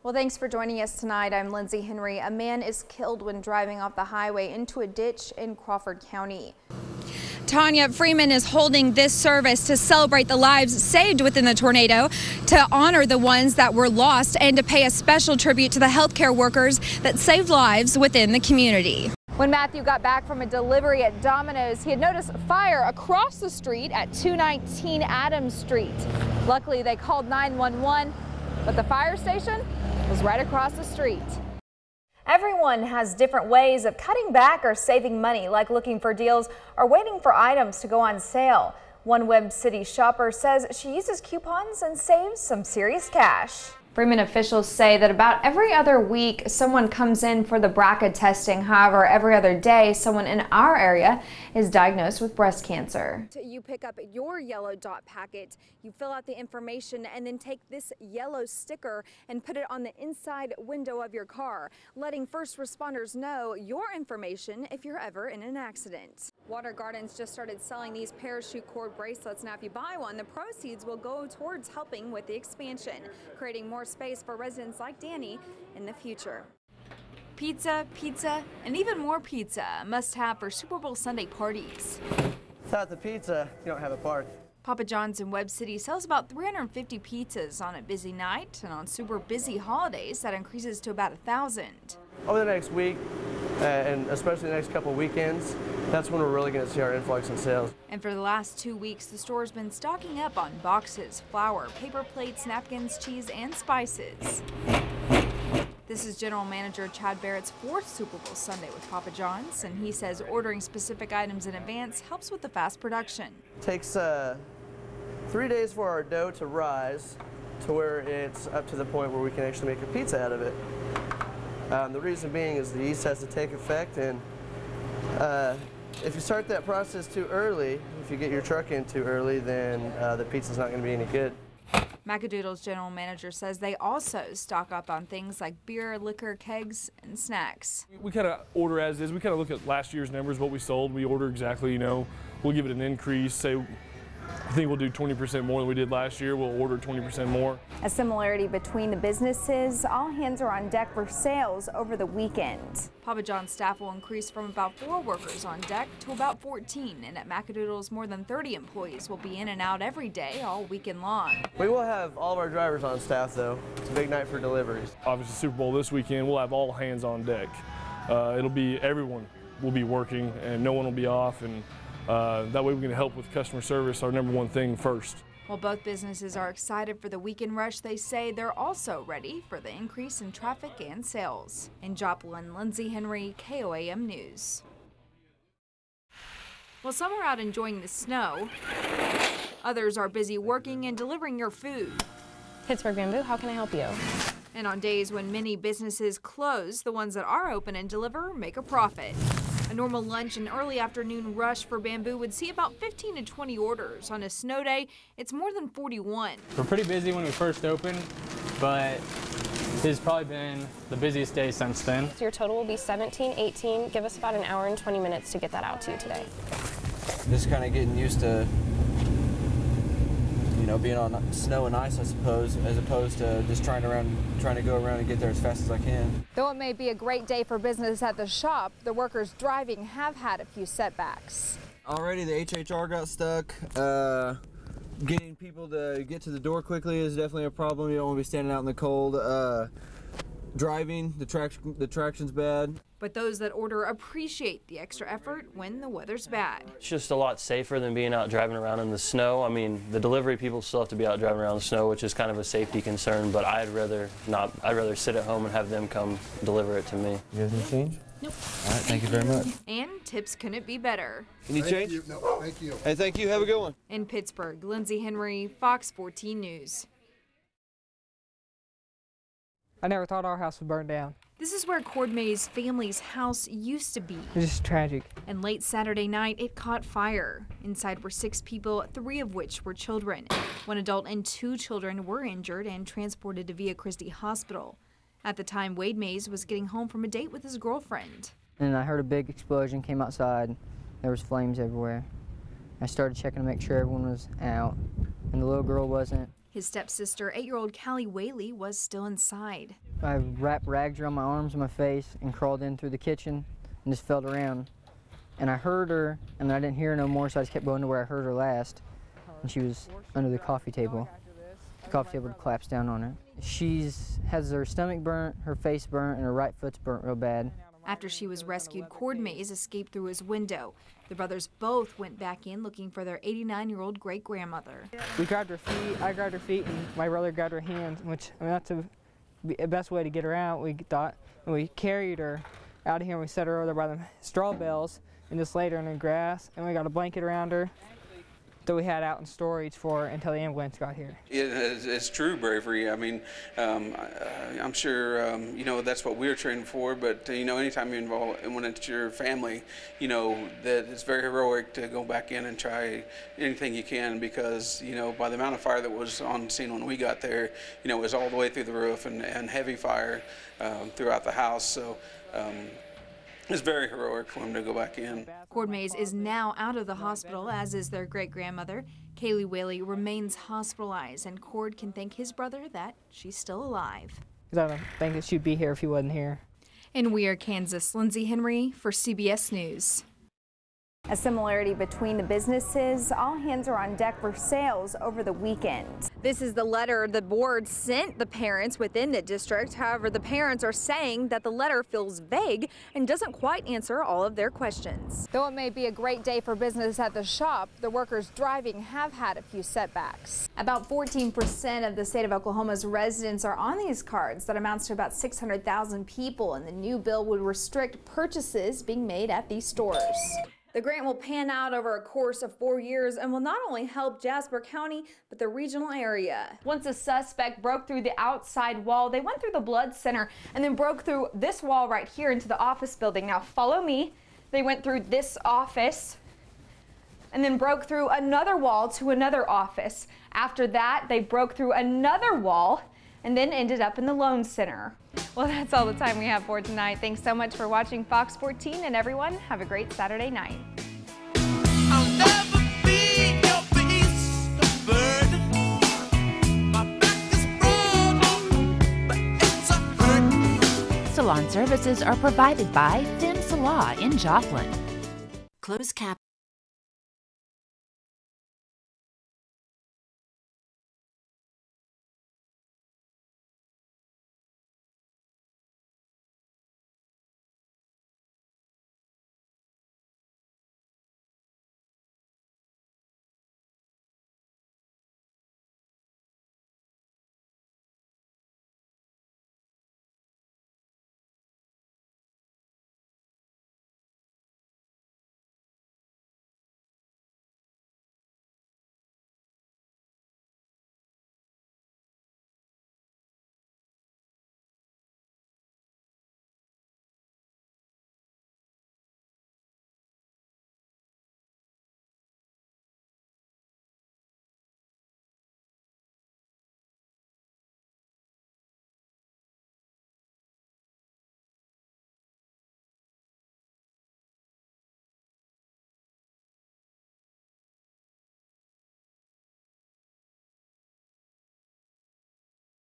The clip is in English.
Well, thanks for joining us tonight. I'm Lindsey Henry. A man is killed when driving off the highway into a ditch in Crawford County. Tanya Freeman is holding this service to celebrate the lives saved within the tornado, to honor the ones that were lost, and to pay a special tribute to the healthcare workers that saved lives within the community. When Matthew got back from a delivery at Domino's, he had noticed fire across the street at 219 Adams Street. Luckily, they called 911, but the fire station was right across the street. Everyone has different ways of cutting back or saving money, like looking for deals or waiting for items to go on sale. One Webb City shopper says she uses coupons and saves some serious cash. Freeman officials say that about every other week someone comes in for the BRCA testing. However, every other day someone in our area is diagnosed with breast cancer. You pick up your yellow dot packet, you fill out the information, and then take this yellow sticker and put it on the inside window of your car, letting first responders know your information if you're ever in an accident. Water Gardens just started selling these parachute cord bracelets. Now, if you buy one, the proceeds will go towards helping with the expansion, creating more space for residents like Danny in the future. Pizza, and even more pizza, a must-have for Super Bowl Sunday parties. Without the pizza, you don't have a party. Papa John's in Webb City sells about 350 pizzas on a busy night, and on super busy holidays, that increases to about 1,000. Over the next week, and especially the next couple of weekends, that's when we're really going to see our influx in sales. And for the last 2 weeks, the store's been stocking up on boxes, flour, paper plates, napkins, cheese, and spices. This is General Manager Chad Barrett's 4th Super Bowl Sunday with Papa John's, and he says ordering specific items in advance helps with the fast production. It takes 3 days for our dough to rise to where it's up to the point where we can actually make a pizza out of it. The reason being is the yeast has to take effect, and if you start that process too early, if you get your truck in too early, then the pizza's not going to be any good. Macadoodle's general manager says they also stock up on things like beer, liquor, kegs, and snacks. We kind of order as is. We kind of look at last year's numbers, what we sold. We order exactly, we'll give it an increase. Say, I think we'll do 20% more than we did last year. We'll order 20% more. A similarity between the businesses, all hands are on deck for sales over the weekend. Papa John's staff will increase from about 4 workers on deck to about 14, and at Macadoodle's more than 30 employees will be in and out every day all weekend long. We will have all of our drivers on staff though. It's a big night for deliveries. Obviously Super Bowl this weekend, we'll have all hands on deck. It'll be everyone will be working and no one will be off, and that way we can help with customer service, our #1 thing first. While both businesses are excited for the weekend rush, they say they're also ready for the increase in traffic and sales. In Joplin, Lindsey Henry, KOAM News. While some are out enjoying the snow, others are busy working and delivering your food. Pittsburg Bamboo, how can I help you? And on days when many businesses close, the ones that are open and deliver make a profit. A normal lunch and early afternoon rush for Bamboo would see about 15 to 20 orders. On a snow day, it's more than 41. We're pretty busy when we first opened, but this has probably been the busiest day since then. So your total will be 17, 18. Give us about an hour and 20 minutes to get that out to you today. Just kind of getting used to, being on snow and ice, I suppose, as opposed to just trying to go around and get there as fast as I can. Though it may be a great day for business at the shop, the workers driving have had a few setbacks. Already the HHR got stuck. Getting people to get to the door quickly is definitely a problem. You don't want to be standing out in the cold. Driving, the traction's bad. But those that order appreciate the extra effort when the weather's bad. It's just a lot safer than being out driving around in the snow. I mean, the delivery people still have to be out driving around in the snow, which is kind of a safety concern, but I'd rather not. I'd rather sit at home and have them come deliver it to me. You guys need change? Nope. All right, thank you very much. And tips couldn't be better. You need change? No, thank you. Hey, thank you. Have a good one. In Pittsburg, Lindsey Henry, Fox 14 News. I never thought our house would burn down. This is where Cord May's family's house used to be. It's just tragic. And late Saturday night, it caught fire. Inside were 6 people, 3 of which were children. 1 adult and 2 children were injured and transported to Via Christi Hospital. At the time, Wade Mays was getting home from a date with his girlfriend. And I heard a big explosion, came outside. There was flames everywhere. I started checking to make sure everyone was out, and the little girl wasn't. His stepsister, 8-year-old Callie Whaley, was still inside. I wrapped rags around my arms and my face and crawled in through the kitchen and just felt around. And I heard her, and I didn't hear her no more, so I just kept going to where I heard her last. And she was under the coffee table. The coffee table collapsed down on her. She has her stomach burnt, her face burnt, and her right foot's burnt real bad. After she was rescued, Cord Mays escaped through his window. The brothers both went back in looking for their 89-year-old great-grandmother. We grabbed her feet, I grabbed her feet, and my brother grabbed her hands, which, I mean, that's the best way to get her out, we thought. And we carried her out of here, and we set her over there by the straw bales and just laid her in the grass, and we got a blanket around her that we had out in storage for her until the ambulance got here. It's true bravery. I mean, I'm sure, you know, that's what we're trained for, but, you know, anytime you're involved, and when it's your family, you know, that it's very heroic to go back in and try anything you can because, you know, by the amount of fire that was on scene when we got there, you know, it was all the way through the roof and heavy fire throughout the house. So, it's very heroic for him to go back in. Cord Mays is now out of the hospital, as is their great-grandmother. Kaylee Whaley remains hospitalized, and Cord can thank his brother that she's still alive. Because I don't think that she'd be here if he wasn't here. In Weir, Kansas, Lindsey Henry for CBS News. A similarity between the businesses, all hands are on deck for sales over the weekend. This is the letter the board sent the parents within the district. However, the parents are saying that the letter feels vague and doesn't quite answer all of their questions. Though it may be a great day for business at the shop, the workers driving have had a few setbacks. About 14% of the state of Oklahoma's residents are on these cards. That amounts to about 600,000 people, and the new bill would restrict purchases being made at these stores. The grant will pan out over a course of 4 years and will not only help Jasper County, but the regional area. Once a suspect broke through the outside wall, they went through the blood center and then broke through this wall right here into the office building. Now follow me. They went through this office and then broke through another wall to another office. After that, they broke through another wall and then ended up in the loan center. Well, that's all the time we have for tonight. Thanks so much for watching Fox 14, and everyone, have a great Saturday night. I'll never be your beast bird. My back is broad, but it's a hurt. Salon services are provided by Thin Salon in Joplin. Closed cap.